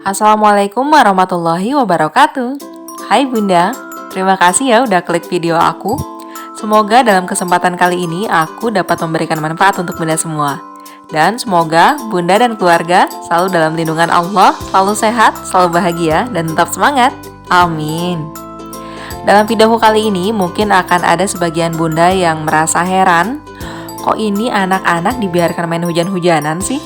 Assalamualaikum warahmatullahi wabarakatuh. Hai Bunda, terima kasih ya udah klik video aku. Semoga dalam kesempatan kali ini aku dapat memberikan manfaat untuk Bunda semua. Dan semoga Bunda dan keluarga selalu dalam lindungan Allah, selalu sehat, selalu bahagia, dan tetap semangat. Amin. Dalam videoku kali ini mungkin akan ada sebagian Bunda yang merasa heran, kok ini anak-anak dibiarkan main hujan-hujanan sih?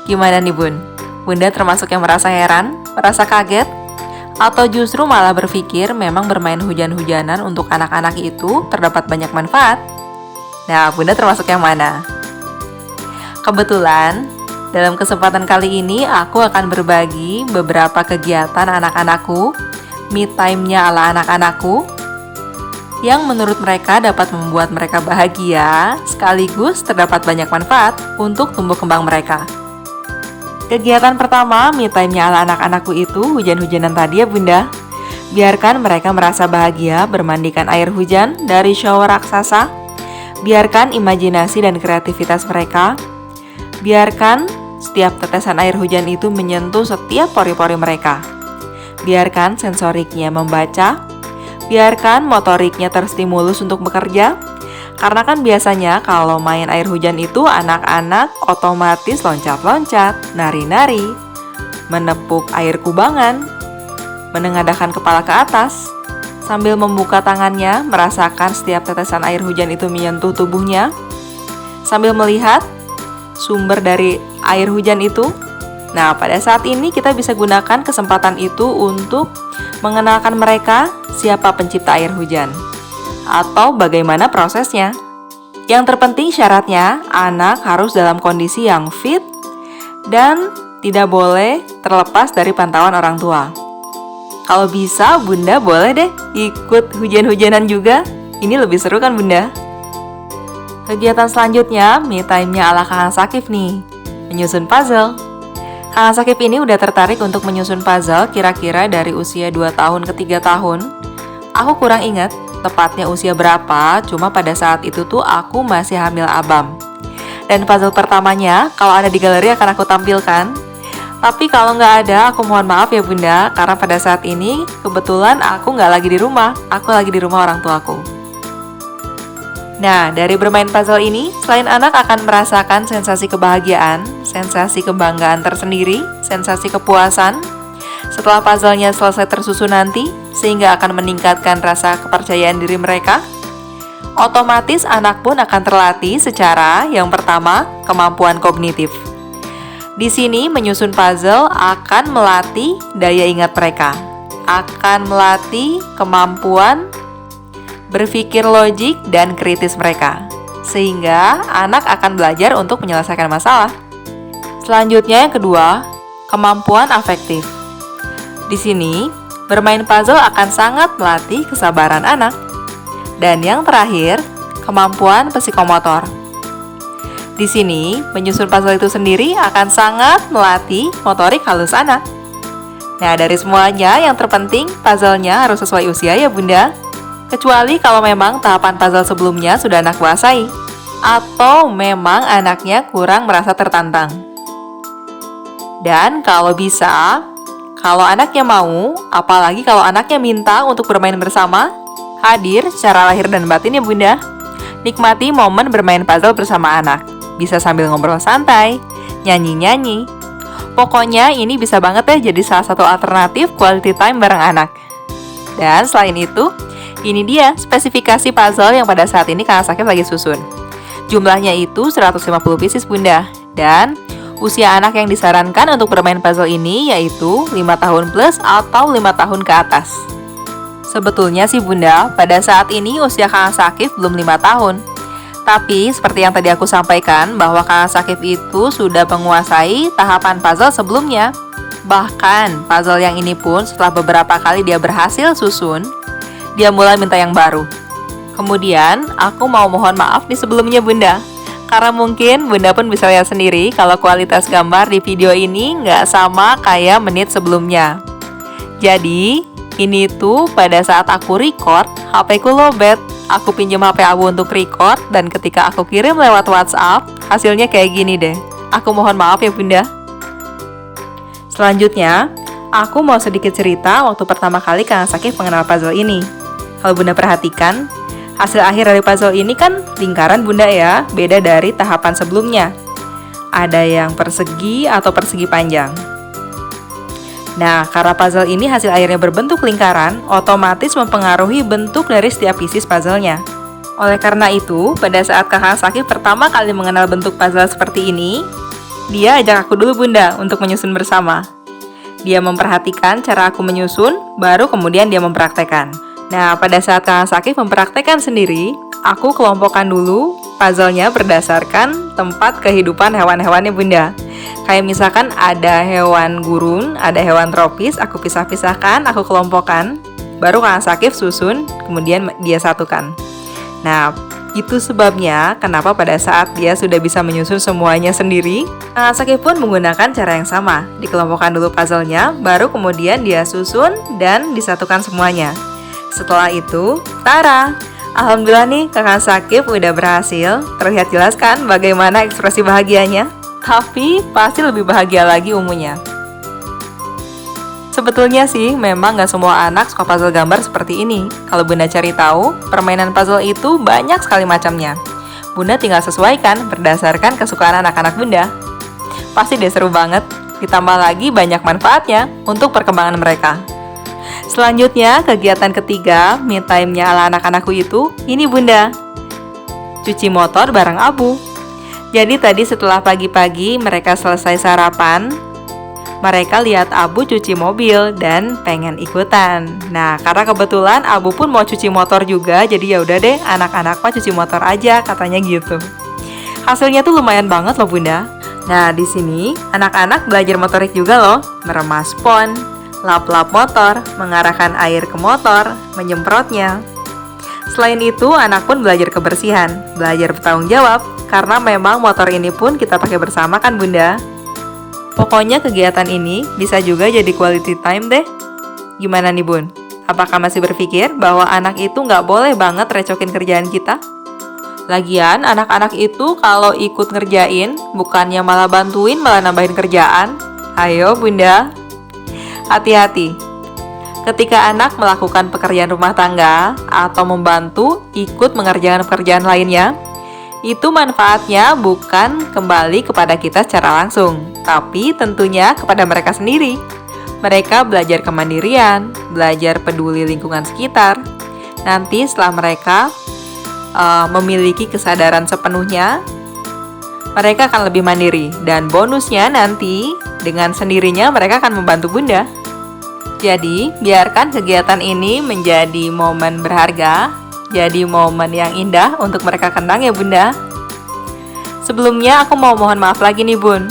Gimana nih Bun? Bunda termasuk yang merasa heran, merasa kaget, atau justru malah berpikir memang bermain hujan-hujanan untuk anak-anak itu terdapat banyak manfaat? Nah, Bunda termasuk yang mana? Kebetulan, dalam kesempatan kali ini aku akan berbagi beberapa kegiatan anak-anakku, me time-nya ala anak-anakku, yang menurut mereka dapat membuat mereka bahagia, sekaligus terdapat banyak manfaat untuk tumbuh kembang mereka. Kegiatan pertama, me time-nya ala anak-anakku itu hujan-hujanan tadi ya Bunda. Biarkan mereka merasa bahagia bermandikan air hujan dari shower raksasa. Biarkan imajinasi dan kreativitas mereka. Biarkan setiap tetesan air hujan itu menyentuh setiap pori-pori mereka. Biarkan sensoriknya membaca. Biarkan motoriknya terstimulus untuk bekerja. Karena kan biasanya kalau main air hujan itu anak-anak otomatis loncat-loncat, nari-nari, menepuk air kubangan, menengadahkan kepala ke atas, sambil membuka tangannya merasakan setiap tetesan air hujan itu menyentuh tubuhnya, sambil melihat sumber dari air hujan itu. Nah, pada saat ini kita bisa gunakan kesempatan itu untuk mengenalkan mereka siapa pencipta air hujan atau bagaimana prosesnya. Yang terpenting syaratnya, anak harus dalam kondisi yang fit dan tidak boleh terlepas dari pantauan orang tua. Kalau bisa, Bunda boleh deh ikut hujan-hujanan juga. Ini lebih seru kan Bunda? Kegiatan selanjutnya, me time-nya ala Kakang Sakif nih, menyusun puzzle. Kakang Sakif ini udah tertarik untuk menyusun puzzle kira-kira dari usia 2 tahun ke 3 tahun. Aku kurang ingat tepatnya usia berapa, cuma pada saat itu tuh aku masih hamil abam. Dan puzzle pertamanya, kalau ada di galeri akan aku tampilkan. Tapi kalau nggak ada, aku mohon maaf ya Bunda, karena pada saat ini kebetulan aku nggak lagi di rumah, aku lagi di rumah orang tuaku. Nah, dari bermain puzzle ini, selain anak akan merasakan sensasi kebahagiaan, sensasi kebanggaan tersendiri, sensasi kepuasan, setelah puzzle-nya selesai tersusun nanti, sehingga akan meningkatkan rasa kepercayaan diri mereka, otomatis anak pun akan terlatih secara yang pertama, kemampuan kognitif. Di sini menyusun puzzle akan melatih daya ingat mereka, akan melatih kemampuan berpikir logik dan kritis mereka, sehingga anak akan belajar untuk menyelesaikan masalah. Selanjutnya yang kedua, kemampuan afektif. Di sini, bermain puzzle akan sangat melatih kesabaran anak. Dan yang terakhir, kemampuan psikomotor. Di sini, menyusun puzzle itu sendiri akan sangat melatih motorik halus anak. Nah, dari semuanya yang terpenting, puzzle-nya harus sesuai usia ya Bunda. Kecuali kalau memang tahapan puzzle sebelumnya sudah anak kuasai, atau memang anaknya kurang merasa tertantang. Dan kalau bisa, kalau anaknya mau, apalagi kalau anaknya minta untuk bermain bersama, hadir secara lahir dan batin ya Bunda. Nikmati momen bermain puzzle bersama anak. Bisa sambil ngobrol santai, nyanyi-nyanyi. Pokoknya ini bisa banget ya jadi salah satu alternatif quality time bareng anak. Dan selain itu, ini dia spesifikasi puzzle yang pada saat ini Kakang Sakif lagi susun. Jumlahnya itu 150 pieces Bunda. Dan usia anak yang disarankan untuk bermain puzzle ini yaitu 5 tahun plus atau 5 tahun ke atas. Sebetulnya sih Bunda, pada saat ini usia Kakang Sakif belum 5 tahun. Tapi seperti yang tadi aku sampaikan bahwa Kakang Sakif itu sudah menguasai tahapan puzzle sebelumnya. Bahkan puzzle yang ini pun setelah beberapa kali dia berhasil susun, dia mulai minta yang baru. Kemudian aku mau mohon maaf di sebelumnya Bunda, karena mungkin Bunda pun bisa lihat sendiri kalau kualitas gambar di video ini nggak sama kayak menit sebelumnya. Jadi, ini tuh pada saat aku record, HP ku lowbat. Aku pinjam HP Abu untuk record, dan ketika aku kirim lewat WhatsApp, hasilnya kayak gini deh. Aku mohon maaf ya Bunda. Selanjutnya, Aku mau sedikit cerita waktu pertama kali Kang Sakif mengenal puzzle ini. Kalau Bunda perhatikan, hasil akhir dari puzzle ini kan lingkaran Bunda ya, beda dari tahapan sebelumnya. Ada yang persegi atau persegi panjang. Nah, karena puzzle ini hasil akhirnya berbentuk lingkaran, otomatis mempengaruhi bentuk dari setiap pieces puzzle-nya. Oleh karena itu, pada saat Kakak Sakif pertama kali mengenal bentuk puzzle seperti ini, dia ajak aku dulu Bunda untuk menyusun bersama. Dia memperhatikan cara aku menyusun, baru kemudian dia mempraktekkan. Nah, pada saat Kakak Sakif mempraktekkan sendiri, aku kelompokkan dulu puzzle-nya berdasarkan tempat kehidupan hewan-hewannya Bunda. Kayak misalkan ada hewan gurun, ada hewan tropis, aku pisah-pisahkan, aku kelompokkan, baru Kakak Sakif susun, kemudian dia satukan. Nah, itu sebabnya kenapa pada saat dia sudah bisa menyusun semuanya sendiri, Kakak Sakif pun menggunakan cara yang sama. Dikelompokkan dulu puzzle-nya, baru kemudian dia susun dan disatukan semuanya. Setelah itu, tara! Alhamdulillah nih Kakak Sakif udah berhasil. Terlihat jelas kan bagaimana ekspresi bahagianya? Tapi pasti lebih bahagia lagi ungunya. Sebetulnya sih, memang nggak semua anak suka puzzle gambar seperti ini. Kalau Bunda cari tahu, permainan puzzle itu banyak sekali macamnya. Bunda tinggal sesuaikan berdasarkan kesukaan anak-anak Bunda. Pasti deh seru banget, ditambah lagi banyak manfaatnya untuk perkembangan mereka. Selanjutnya, kegiatan ketiga, me time-nya ala anak-anakku itu, ini Bunda. Cuci motor bareng Abu. Jadi tadi setelah pagi-pagi mereka selesai sarapan, mereka lihat Abu cuci mobil dan pengen ikutan. Nah, karena kebetulan Abu pun mau cuci motor juga, jadi ya udah deh, anak-anak mah cuci motor aja, katanya gitu. Hasilnya tuh lumayan banget loh Bunda. Nah, di sini anak-anak belajar motorik juga loh, meremas spon, lap-lap motor, mengarahkan air ke motor, menyemprotnya. Selain itu, anak pun belajar kebersihan, belajar bertanggung jawab, karena memang motor ini pun kita pakai bersama kan Bunda. Pokoknya kegiatan ini bisa juga jadi quality time deh. Gimana nih Bun? Apakah masih berpikir bahwa anak itu nggak boleh banget recokin kerjaan kita? Lagian anak-anak itu kalau ikut ngerjain, bukannya malah bantuin, malah nambahin kerjaan. Ayo Bunda, hati-hati. Ketika anak melakukan pekerjaan rumah tangga atau membantu ikut mengerjakan pekerjaan lainnya, itu manfaatnya bukan kembali kepada kita secara langsung, tapi tentunya kepada mereka sendiri. Mereka belajar kemandirian, belajar peduli lingkungan sekitar. Nanti setelah mereka memiliki kesadaran sepenuhnya, mereka akan lebih mandiri. Dan bonusnya nanti, dengan sendirinya mereka akan membantu Bunda. Jadi, biarkan kegiatan ini menjadi momen berharga, jadi momen yang indah untuk mereka kenang ya Bunda. Sebelumnya aku mau mohon maaf lagi nih Bun.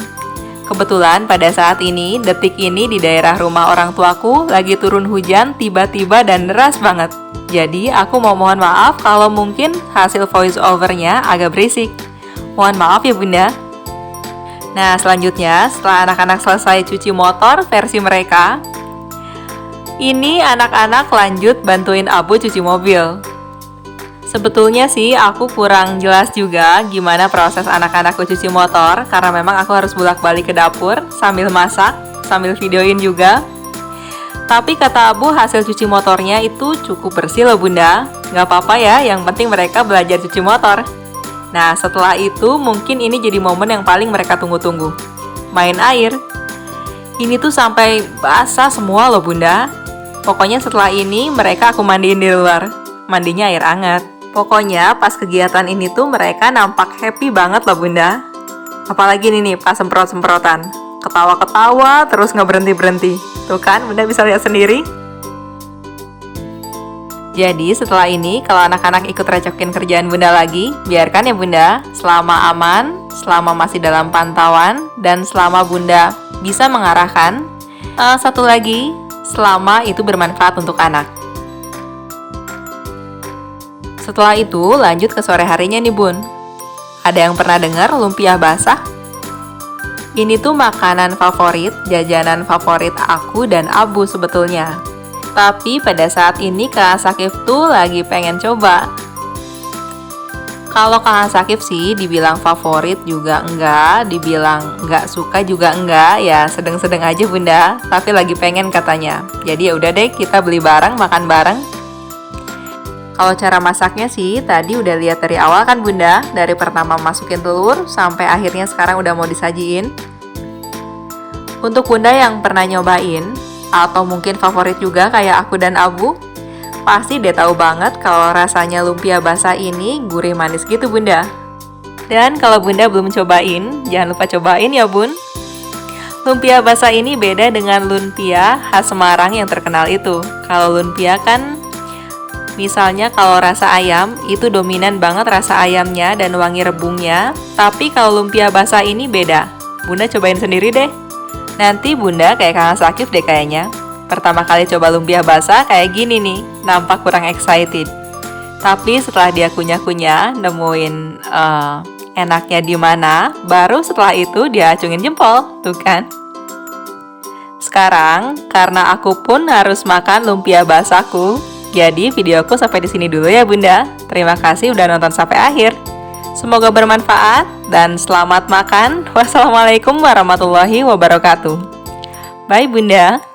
Kebetulan pada saat ini, detik ini di daerah rumah orang tuaku lagi turun hujan tiba-tiba dan deras banget. Jadi aku mau mohon maaf kalau mungkin hasil voice over-nya agak berisik. Mohon maaf ya Bunda. Nah, selanjutnya setelah anak-anak selesai cuci motor versi mereka, ini anak-anak lanjut bantuin Abu cuci mobil. Sebetulnya sih aku kurang jelas juga gimana proses anak-anakku cuci motor, karena memang aku harus bolak-balik ke dapur sambil masak, sambil videoin juga. Tapi kata Abu hasil cuci motornya itu cukup bersih loh Bunda. Gak apa-apa ya, yang penting mereka belajar cuci motor. Nah, setelah itu mungkin ini jadi momen yang paling mereka tunggu-tunggu. Main air. Ini tuh sampai basah semua loh Bunda. Pokoknya setelah ini mereka aku mandiin di luar. Mandinya air hangat. Pokoknya pas kegiatan ini tuh mereka nampak happy banget loh Bunda. Apalagi nih pas semprot-semprotan. Ketawa-ketawa terus nggak berhenti-berhenti. Tuh kan Bunda bisa lihat sendiri. Jadi setelah ini kalau anak-anak ikut recokin kerjaan Bunda lagi, biarkan ya Bunda, selama aman, selama masih dalam pantauan, dan selama Bunda bisa mengarahkan. Satu lagi, selama itu bermanfaat untuk anak. Setelah itu lanjut ke sore harinya nih Bun. Ada yang pernah dengar lumpia basah? Ini tuh makanan favorit, jajanan favorit aku dan Abu sebetulnya. Tapi pada saat ini Kak Sakif tuh lagi pengen coba. Kalau Kang Sakif sih dibilang favorit juga enggak, dibilang enggak suka juga enggak, ya sedang-sedang aja Bunda, tapi lagi pengen katanya. Jadi ya udah deh, kita beli bareng, makan bareng. Kalau cara masaknya sih tadi udah lihat dari awal kan Bunda, dari pertama masukin telur sampai akhirnya sekarang udah mau disajiin. Untuk Bunda yang pernah nyobain atau mungkin favorit juga kayak aku dan Abu, pasti deh tahu banget kalau rasanya lumpia basah ini gurih manis gitu Bunda. Dan kalau Bunda belum cobain, jangan lupa cobain ya Bun. Lumpia basah ini beda dengan lumpia khas Semarang yang terkenal itu. Kalau lumpia kan misalnya kalau rasa ayam itu dominan banget rasa ayamnya dan wangi rebungnya. Tapi kalau lumpia basah ini beda. Bunda cobain sendiri deh. Nanti Bunda kayak Kang Sakif deh kayaknya. Pertama kali coba lumpia basah kayak gini nih, nampak kurang excited. Tapi setelah dia kunyah-kunyah, nemuin enaknya di mana, baru setelah itu dia acungin jempol, tuh kan? Sekarang, karena aku pun harus makan lumpia basahku, jadi videoku sampai di sini dulu ya Bunda. Terima kasih udah nonton sampai akhir. Semoga bermanfaat dan selamat makan. Wassalamualaikum warahmatullahi wabarakatuh. Bye Bunda.